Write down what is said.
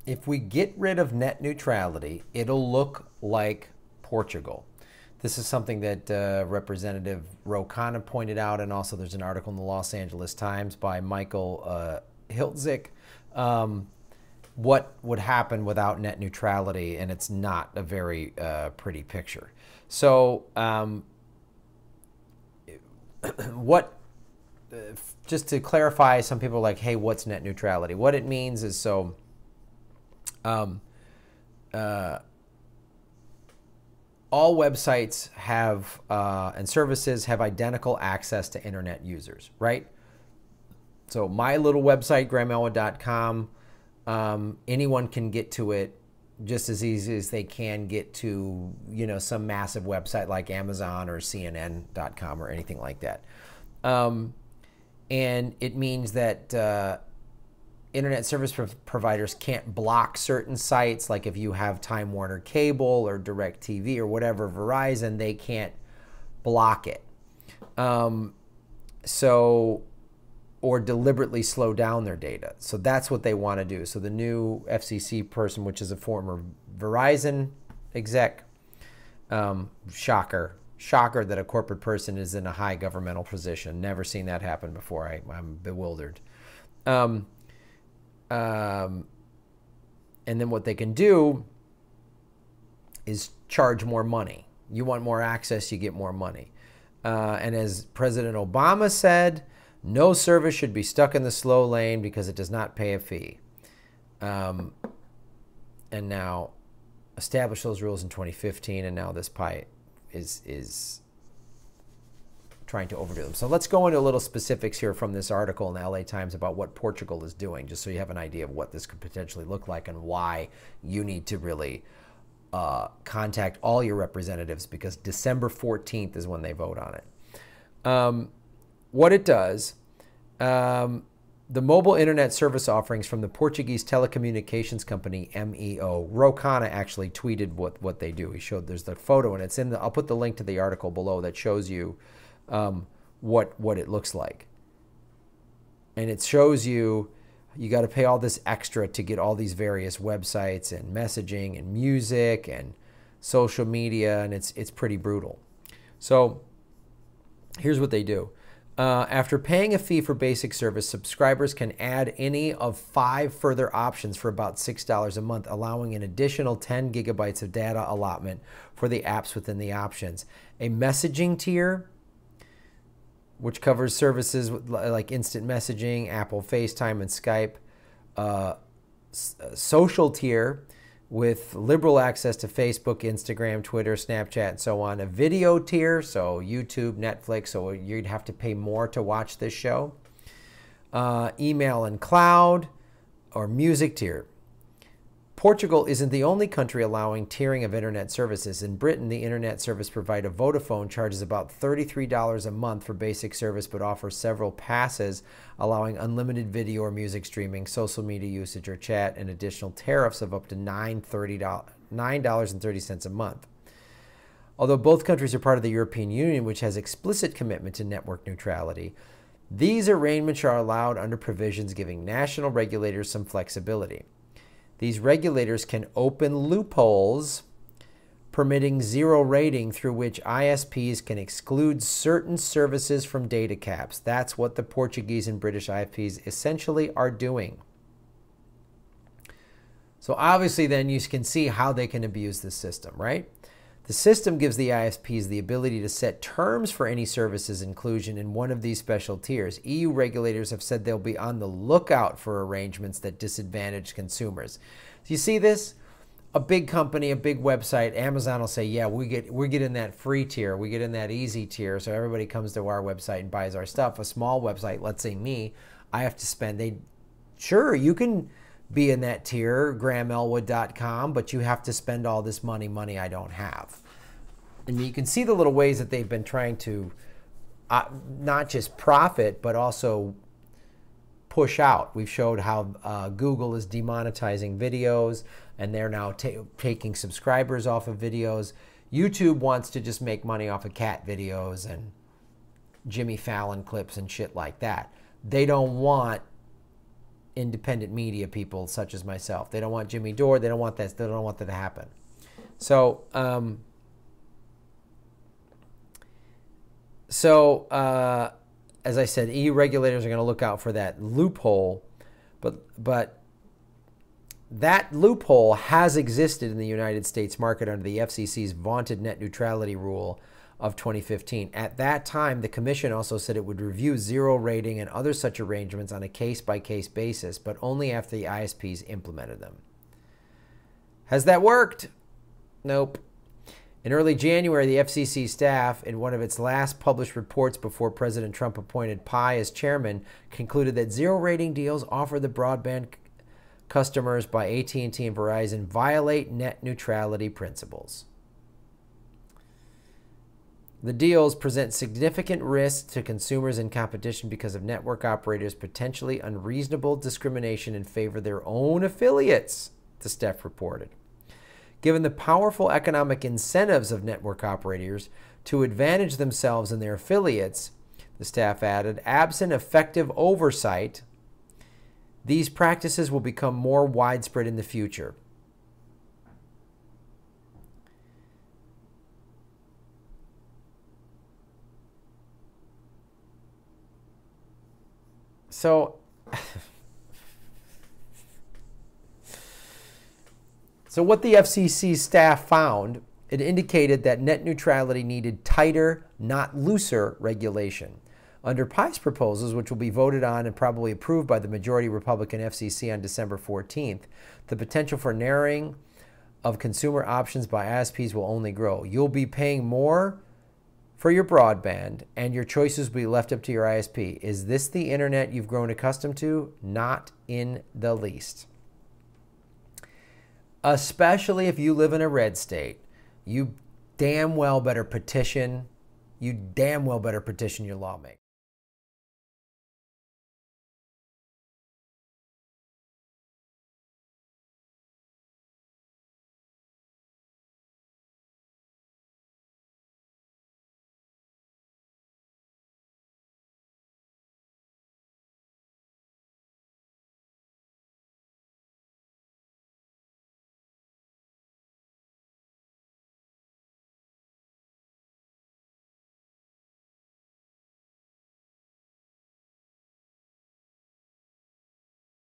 if we get rid of net neutrality, it'll look like Portugal. This is something that Representative Khanna pointed out, and also there's an article in the Los Angeles Times by Michael Hiltzik. What would happen without net neutrality, and it's not a very pretty picture. So just to clarify, some people are like, hey, what's net neutrality? What it means is all websites have and services have identical access to internet users, right? So my little website, grahamelwood.com, anyone can get to it just as easy as they can get to, you know, some massive website like Amazon or CNN.com or anything like that. And it means that internet service providers can't block certain sites. Like if you have Time Warner Cable or DirecTV or whatever, Verizon, they can't block it. Or deliberately slow down their data. So that's what they want to do. So the new FCC person, which is a former Verizon exec, shocker that a corporate person is in a high governmental position. Never seen that happen before. I'm bewildered. And then what they can do is charge more money. You want more access, you get more money. And as President Obama said, no service should be stuck in the slow lane because it does not pay a fee. And now established those rules in 2015, and now this pie is trying to overdo them. So let's go into a little specifics here from this article in the LA Times about what Portugal is doing, just so you have an idea of what this could potentially look like and why you need to really contact all your representatives, because December 14th is when they vote on it. What it does, the mobile internet service offerings from the Portuguese telecommunications company MEO. Khanna actually tweeted what they do. He showed, there's the photo, and it's in the, I'll put the link to the article below that shows you what it looks like. And it shows you got to pay all this extra to get all these various websites and messaging and music and social media, and it's pretty brutal. So here's what they do. After paying a fee for basic service, subscribers can add any of 5 further options for about $6 a month, allowing an additional 10 gigabytes of data allotment for the apps within the options. A messaging tier, which covers services like instant messaging, Apple FaceTime, and Skype. Social tier, with liberal access to Facebook, Instagram, Twitter, Snapchat, and so on. A video tier, so YouTube, Netflix, so you'd have to pay more to watch this show. Email and cloud, or music tier. Portugal isn't the only country allowing tiering of internet services. In Britain, the internet service provider Vodafone charges about $33 a month for basic service, but offers several passes allowing unlimited video or music streaming, social media usage, or chat, and additional tariffs of up to $9.30 a month. Although both countries are part of the European Union, which has explicit commitment to network neutrality, these arrangements are allowed under provisions giving national regulators some flexibility. These regulators can open loopholes permitting zero rating, through which ISPs can exclude certain services from data caps. That's what the Portuguese and British ISPs essentially are doing. So obviously then you can see how they can abuse this system, right? The system gives the ISPs the ability to set terms for any services inclusion in one of these special tiers. EU regulators have said they'll be on the lookout for arrangements that disadvantage consumers. So you see this? A big company, a big website, Amazon will say, yeah, we get in that free tier, we get in that easy tier, so everybody comes to our website and buys our stuff. A small website, let's say me, I have to spend, sure, you can be in that tier, grahamelwood.com, but you have to spend all this money I don't have. And you can see the little ways that they've been trying to not just profit, but also push out. We've showed how Google is demonetizing videos, and they're now taking subscribers off of videos. YouTube wants to just make money off of cat videos and Jimmy Fallon clips and shit like that. They don't want independent media people such as myself. They don't want Jimmy Dore. They don't want that. They don't want that to happen. So, as I said, EU regulators are going to look out for that loophole, but that loophole has existed in the United States market under the FCC's vaunted net neutrality rule of 2015. At that time, the Commission also said it would review zero rating and other such arrangements on a case-by-case basis, but only after the ISPs implemented them. Has that worked? Nope. In early January, the FCC staff, in one of its last published reports before President Trump appointed Pai as chairman, concluded that zero-rating deals offered the broadband customers by AT&T and Verizon violate net neutrality principles. The deals present significant risks to consumers and competition because of network operators' potentially unreasonable discrimination in favor of their own affiliates, the staff reported. Given the powerful economic incentives of network operators to advantage themselves and their affiliates, the staff added, absent effective oversight, these practices will become more widespread in the future. So what the FCC staff found, it indicated that net neutrality needed tighter, not looser regulation. Under Pai's proposals, which will be voted on and probably approved by the majority Republican FCC on December 14th, the potential for narrowing of consumer options by ISPs will only grow. You'll be paying more for your broadband, and your choices will be left up to your ISP. Is this the internet you've grown accustomed to? Not in the least. Especially if you live in a red state, you damn well better petition your lawmakers.